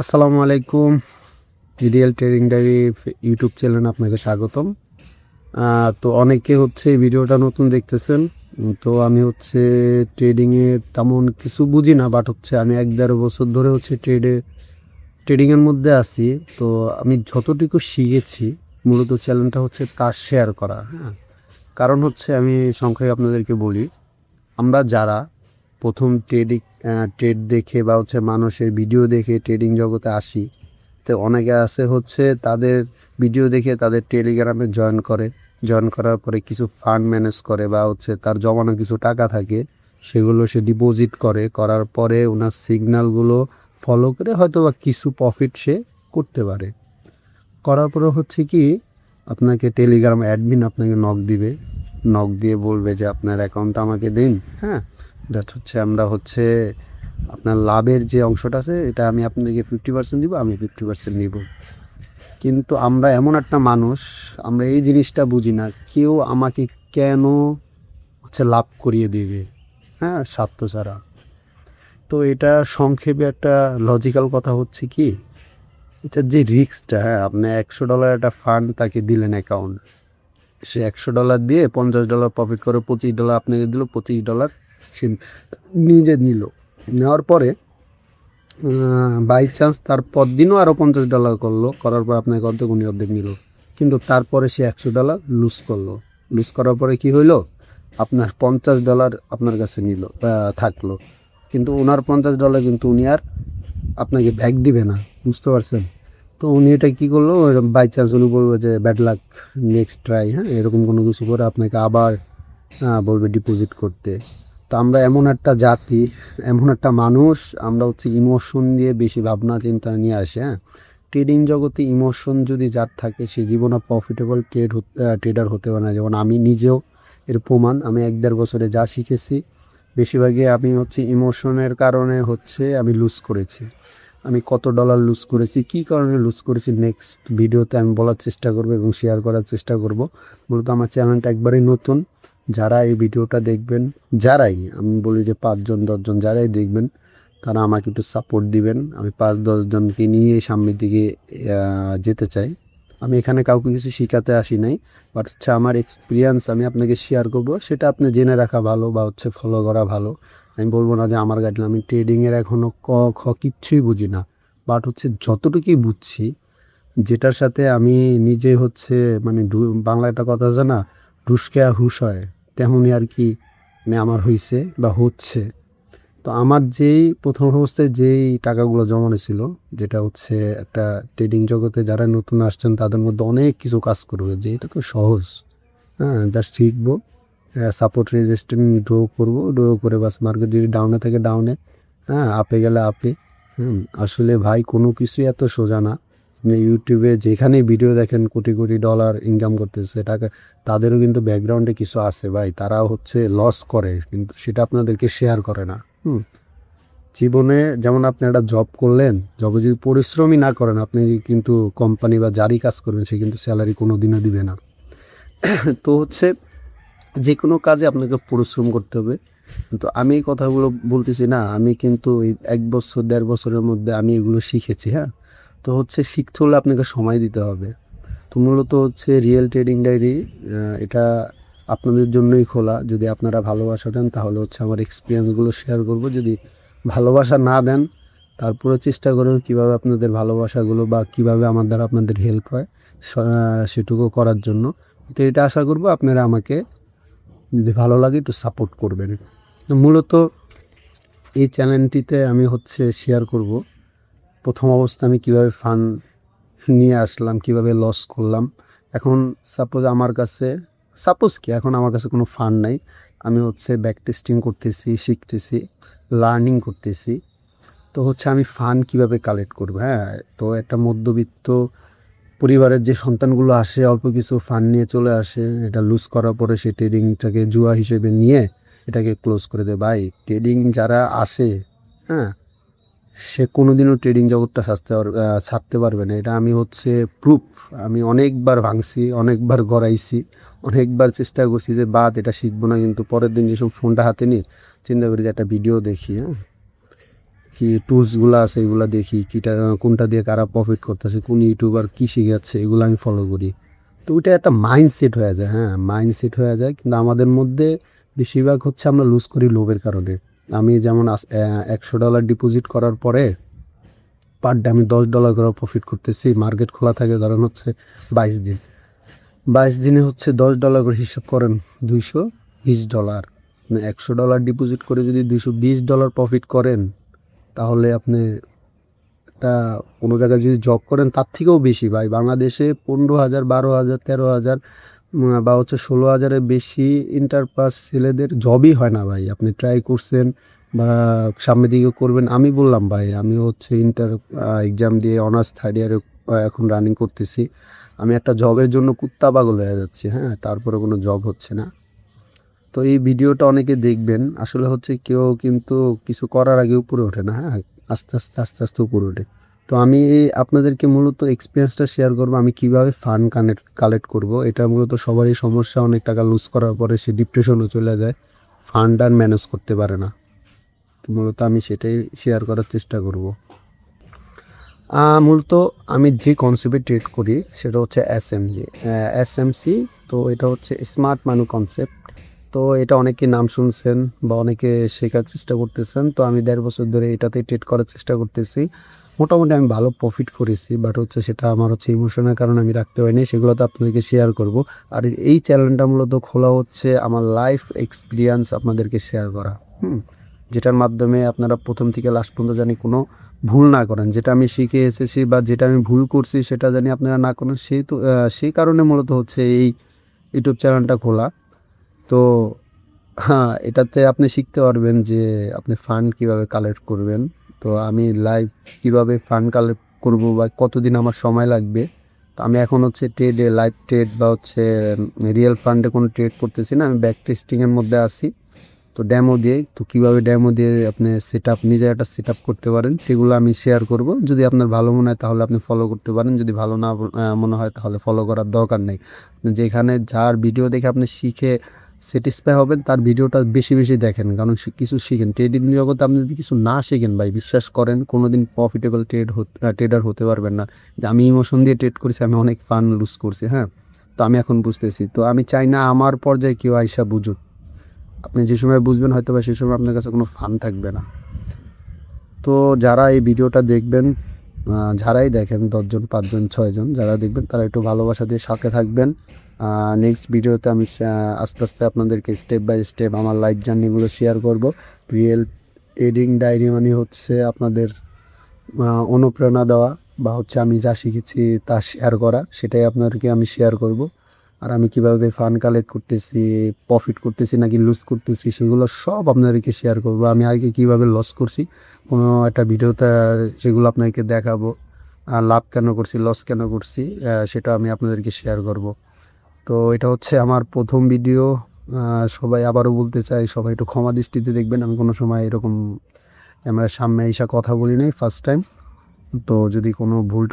আসসালামু আলাইকুম। Real trading diary YouTube চ্যানেলে আপনাকে স্বাগতম। তো অনেকে হচ্ছে এই ভিডিওটা নতুন দেখতেছেন। তো আমি হচ্ছে ট্রেডিংয়ে তেমন কিছু বুঝি না, বাট হচ্ছে আমি ১-১.৫ বছর ধরে হচ্ছে ট্রেডিংয়ের মধ্যে আছি। তো আমি যতটুকু শিখেছি, মূলত চ্যানেলটা হচ্ছে কাজ শেয়ার করা। হ্যাঁ, কারণ হচ্ছে আমি সংক্ষেপে আপনাদেরকে বলি, আমরা যারা প্রথম ট্রেড দেখে বা হচ্ছে মানুষের ভিডিও দেখে ট্রেডিং জগতে আসি, তো অনেকে আছে হচ্ছে তাদের ভিডিও দেখে তাদের টেলিগ্রামে জয়েন করার পরে কিছু ফান্ড ম্যানেজ করে বা হচ্ছে তার জমানো কিছু টাকা থাকে, সেগুলো সে ডিপোজিট করার পরে ওনার সিগন্যালগুলো ফলো করে হয়তো বা কিছু প্রফিট সে করতে পারে। করার পরে হচ্ছে কি, আপনাকে টেলিগ্রাম অ্যাডমিন আপনাকে নক দিয়ে বলবে যে আপনার অ্যাকাউন্টটা আমাকে দিন। হ্যাঁ, দ্যাট হচ্ছে আমরা হচ্ছে আপনার লাভের যে অংশটা আছে এটা আমি আপনাকে 50% দিব, আমি 50% নিব। কিন্তু আমরা এমন একটা মানুষ, আমরা এই জিনিসটা বুঝি না কেউ আমাকে কেন হচ্ছে লাভ করিয়ে দিবে, হ্যাঁ, স্বার্থ ছাড়া। তো এটা সংক্ষেপে একটা লজিক্যাল কথা হচ্ছে কি, এটার যে রিস্কটা, হ্যাঁ, আপনি $100 একটা ফান্ড তাকে দিলেন অ্যাকাউন্ট, সে $100 দিয়ে $50 প্রফিট করে $25 আপনাকে দিল, $25 সে নিজে নেওয়ার পরে বাই চান্স তার পরদিনও আরও $50 করার পর আপনাকে অর্ধেক উনি অর্ধেক নিল, কিন্তু তারপরে সে $100 লুজ করার পরে কি হইলো, আপনার $50 আপনার কাছে থাকলো, কিন্তু ওনার $50 কিন্তু উনি আর আপনাকে ব্যাক দিবে না, বুঝতে পারছেন? তো উনি এটা কী করলো, বাই চান্স উনি বলবো যে ব্যাড লাক, নেক্সট ট্রাই, হ্যাঁ, এরকম কোনো কিছু করে আপনাকে আবার বলবে ডিপোজিট করতে। তো আমরা এমন একটা জাতি, এমন একটা মানুষ, আমরা হচ্ছে ইমোশন দিয়ে বেশি ভাবনা চিন্তা নিয়ে আসে। হ্যাঁ, ট্রেডিং জগতে ইমোশন যদি যার থাকে সে জীবনে প্রফিটেবল ট্রেডার হতে পারে না। যেমন আমি নিজেও এর প্রমাণ। আমি ১-১.৫ বছরে যা শিখেছি বেশিরভাগই আমি হচ্ছে ইমোশনের কারণে হচ্ছে আমি লুজ করেছি। আমি কত ডলার লুজ করেছি, কী কারণে লুজ করেছি, নেক্সট ভিডিওতে আমি বলার চেষ্টা করব এবং শেয়ার করার চেষ্টা করব। মূলত আমার চ্যানেলটা একবারেই নতুন। যারা এই ভিডিওটা দেখবেন, যারাই, আমি বলি যে ৫ জন ১০ জন যারাই দেখবেন, তারা আমাকে একটু সাপোর্ট দিবেন। আমি ৫-১০ জনকে নিয়ে সামনের দিকে যেতে চাই। আমি এখানে কাউকে কিছু শিখাতে আসি নাই, বাট হচ্ছে আমার এক্সপিরিয়েন্স আমি আপনাকে শেয়ার করব, সেটা আপনি জেনে রাখা ভালো বা হচ্ছে ফলো করা ভালো। আমি বলবো না যে আমার গাইডলাইন, আমি ট্রেডিংয়ের এখনও খ কিচ্ছুই বুঝি না, বাট হচ্ছে যতটুকুই বুঝছি, যেটার সাথে আমি নিজে হচ্ছে মানে বাংলা একটা কথা আছে না, ঢুস খেয়া হুঁশ হয়, তেমনই আর কি মানে আমার হয়েছে বা হচ্ছে। তো আমার প্রথম অবস্থায় যেই টাকাগুলো জমানো ছিল, যেটা হচ্ছে একটা ট্রেডিং জগতে যারা নতুন আসছেন তাদের মধ্যে অনেক কিছু কাজ করবে, যে এটা তো সহজ, হ্যাঁ, জাস্ট শিখবো, সাপোর্ট রেজিস্ট্যান্ট ড্র করে বাস, মার্কেট যদি ডাউনে থাকে ডাউনে, হ্যাঁ, আপে গেলে আপে। আসলে ভাই কোনো কিছুই এত সোজা না। আপনি ইউটিউবে যেখানে ভিডিও দেখেন কোটি কোটি ডলার ইনকাম করতেছে টাকা, তাদেরও কিন্তু ব্যাকগ্রাউন্ডে কিছু আছে ভাই, তারাও হচ্ছে লস করে, কিন্তু সেটা আপনাদেরকে শেয়ার করে না। জীবনে যেমন আপনি একটা জব করলেন, জবে যদি পরিশ্রমই না করেন, আপনি কিন্তু কোম্পানি বা যারই কাজ করবেন সে কিন্তু স্যালারি কোনো দিনও দিবে না। তো হচ্ছে যে কোনো কাজে আপনাকে পরিশ্রম করতে হবে। তো আমি এই কথাগুলো বলতেছি না, আমি কিন্তু এই ১ বছর ১.৫ বছরের মধ্যে আমি এগুলো শিখেছি। হ্যাঁ, তো হচ্ছে শিখতে হলে আপনাকে সময় দিতে হবে। তো মূলত হচ্ছে রিয়েল ট্রেডিং ডায়েরি, এটা আপনাদের জন্যই খোলা। যদি আপনারা ভালোবাসা দেন তাহলে হচ্ছে আমার এক্সপিরিয়েন্সগুলো শেয়ার করব, যদি ভালোবাসা না দেন তারপরে চেষ্টা করব কীভাবে আপনাদের ভালোবাসাগুলো বা কীভাবে আমার দ্বারা আপনাদের হেল্প হয় সেটুকু করার জন্য। তো এটা আশা করব আপনারা আমাকে, যদি ভালো লাগে, একটু সাপোর্ট করবেন। মূলত এই চ্যানেলটিতে আমি হচ্ছে শেয়ার করব প্রথম অবস্থা আমি কীভাবে ফান্ড নিয়ে আসলাম, কীভাবে লস করলাম। এখন এখন আমার কাছে কোনো ফান্ড নাই, আমি হচ্ছে ব্যাক টেস্টিং করতেছি, শিখতেছি, লার্নিং করতেছি। তো হচ্ছে আমি ফান্ড কীভাবে কালেক্ট করব। হ্যাঁ, তো একটা মধ্যবিত্ত পরিবারের যে সন্তানগুলো আসে, অল্প কিছু ফান্ড নিয়ে চলে আসে, এটা লুজ করার পরে সে ট্রেডিংটাকে জুয়া হিসেবে নিয়ে এটাকে ক্লোজ করে দেয়। ভাই, ট্রেডিং যারা আসে, হ্যাঁ, সে কোনোদিনও ট্রেডিং জগৎটা ছাড়তে পারবে না, এটা আমি হচ্ছে প্রুফ। আমি অনেকবার ভাঙছি, অনেকবার গড়াইছি, অনেকবার চেষ্টা করছি যে এটা শিখবো না, কিন্তু পরের দিন যেসব ফোনটা হাতে নিই চিন্তা করি যে একটা ভিডিও দেখি, হ্যাঁ, কি টুলসগুলো আছে এগুলো দেখি, কোনটা দিয়ে কারা প্রফিট করতেছে, কোন ইউটিউবার কী শিখাচ্ছে, এগুলো আমি ফলো করি। তো ওইটা একটা মাইন্ডসেট হয়ে যায়, হ্যাঁ মাইন্ডসেট হয়ে যায়। কিন্তু আমাদের মধ্যে বেশিরভাগ হচ্ছে আমরা লুজ করি লোভের কারণে। আমি যেমন $100 ডিপোজিট করার পরে পার ডে আমি $10 করে প্রফিট করতেছি। মার্কেট খোলা থাকে ধরেন হচ্ছে 22 দিন, 22 দিনে হচ্ছে $10 করে হিসাব করেন, $220। $100 ডিপোজিট করে যদি $220 প্রফিট করেন, তাহলে আপনি একটা কোনো জায়গায় যদি জব করেন তার থেকেও বেশি ভাই। বাংলাদেশে 15,000, 12,000, 13,000 বা হচ্ছে 16,000-এর বেশি ইন্টার পাস ছেলেদের জবই হয় না ভাই। আপনি ট্রাই করছেন বা সামনের দিকে করবেন। আমি বললাম ভাই, আমি হচ্ছে ইন্টার এক্সাম দিয়ে অনার্স থার্ড ইয়ারে এখন রানিং করতেছি। আমি একটা জবের জন্য কুত্তা পাগল হয়ে যাচ্ছি, হ্যাঁ, তারপরে কোনো জব হচ্ছে না। তো এই ভিডিওটা অনেকে দেখবেন, আসলে হচ্ছে কেউ কিন্তু কিছু করার আগে উপরে ওঠে না, হ্যাঁ, আস্তে আস্তে আস্তে আস্তে উপরে ওঠে। তো আমি আপনাদেরকে মূলত এক্সপিরিয়েন্সটা শেয়ার করবো, আমি কীভাবে ফান্ড কালেক্ট করব। এটা মূলত সবারই সমস্যা, অনেক টাকা লুজ করার পরে সে ডিপ্রেশনে চলে যায়, ফান্ড আর ম্যানেজ করতে পারে না। তো মূলত আমি সেটাই শেয়ার করার চেষ্টা করব। মূলত আমি যে কনসেপ্টে ট্রেড করি সেটা হচ্ছে এসএমসি। তো এটা হচ্ছে স্মার্ট মানি কনসেপ্ট। তো এটা অনেকে নাম শুনছেন বা অনেকে শেখার চেষ্টা করতেছেন। তো আমি 1.5 বছর ধরে এটাতে ট্রেড করার চেষ্টা করতেছি। মোটামুটি আমি ভালো প্রফিট করেছি, বাট হচ্ছে সেটা আমার হচ্ছে ইমোশনের কারণে আমি রাখতে পারিনি। সেগুলো তো আপনাদেরকে শেয়ার করব। আর এই চ্যানেলটা মূলত খোলা হচ্ছে আমার লাইফ এক্সপিরিয়েন্স আপনাদেরকে শেয়ার করা, যেটার মাধ্যমে আপনারা প্রথম থেকে লাস্ট পর্যন্ত জানি কোনো ভুল না করেন। যেটা আমি শিখে এসেছি বা যেটা আমি ভুল করছি সেটা জানি আপনারা না করেন, সেই কারণে মূলত হচ্ছে এই ইউটিউব চ্যানেলটা খোলা। তো হ্যাঁ, এটাতে আপনি শিখতে পারবেন যে আপনি ফান্ড কীভাবে কালেক্ট করবেন। তো আমি লাইভ কীভাবে ফান্ড কালেক্ট করব বা কতদিন আমার সময় লাগবে। তো আমি এখন হচ্ছে লাইভ ট্রেড বা হচ্ছে রিয়েল ফান্ডে কোনো ট্রেড করতেছি না, আমি ব্যাক টেস্টিংয়ের মধ্যে আছি। তো কীভাবে ড্যামো দিয়ে আপনি নিজে একটা সেট আপ করতে পারেন সেগুলো আমি শেয়ার করব। যদি আপনার ভালো মনে হয় তাহলে আপনি ফলো করতে পারেন, যদি ভালো না মনে হয় তাহলে ফলো করার দরকার নেই। যেখানে যার ভিডিও দেখে আপনি শিখে স্যাটিসফাই হবেন তার ভিডিওটা বেশি বেশি দেখেন, কারণ কিছু শিখেন। ট্রেডিং জগতে আপনি যদি কিছু না শিখেন ভাই, বিশ্বাস করেন কোনোদিন প্রফিটেবল ট্রেডার হতে পারবেন না। যে আমি ইমোশন দিয়ে ট্রেড করেছি, আমি অনেক ফান্ড লুজ করছি, হ্যাঁ, তো আমি এখন বুঝতেছি। তো আমি চাই না আমার পর্যায়ে কেউ আইসা বুঝুক। আপনি যে সময় বুঝবেন হয়তো বা সেই সময় আপনার কাছে কোনো ফান্ড থাকবে না। তো যারা এই ভিডিওটা দেখবেন, যারাই দেখেন 10 জন 5 জন 6 জন যারা দেখবেন, তারা একটু ভালোবাসা দিয়ে সাথে থাকবেন। নেক্সট ভিডিওতে আমি আস্তে আস্তে আপনাদেরকে স্টেপ বাই স্টেপ আমার লাইফ জার্নিগুলো শেয়ার করব। রিয়েল ট্রেডিং ডায়েরি মানে হচ্ছে আপনাদের অনুপ্রেরণা দেওয়া বা হচ্ছে আমি যা শিখেছি তা শেয়ার করা, সেটাই আপনাদেরকে আমি শেয়ার করব। আর আমি কীভাবে ফান্ড কালেক্ট করতেছি, প্রফিট করতেছি নাকি লুজ করতেছি, সেগুলো সব আপনাদেরকে শেয়ার করব। আমি আগে কীভাবে লস করছি কোনো একটা ভিডিওতে সেগুলো আপনাদেরকে দেখাবো। আর লাভ কেন করছি, লস কেন করছি, সেটা আমি আপনাদেরকে শেয়ার করব। তো এটা হচ্ছে আমার প্রথম ভিডিও। সবাই আবারও বলতে চাই, সবাই একটু ক্ষমা দৃষ্টিতে দেখবেন। আমি কোনো সময় এরকম ক্যামেরার সামনে এসে কথা বলি নাই, ফার্স্ট টাইম। তো যদি কোনো ভুল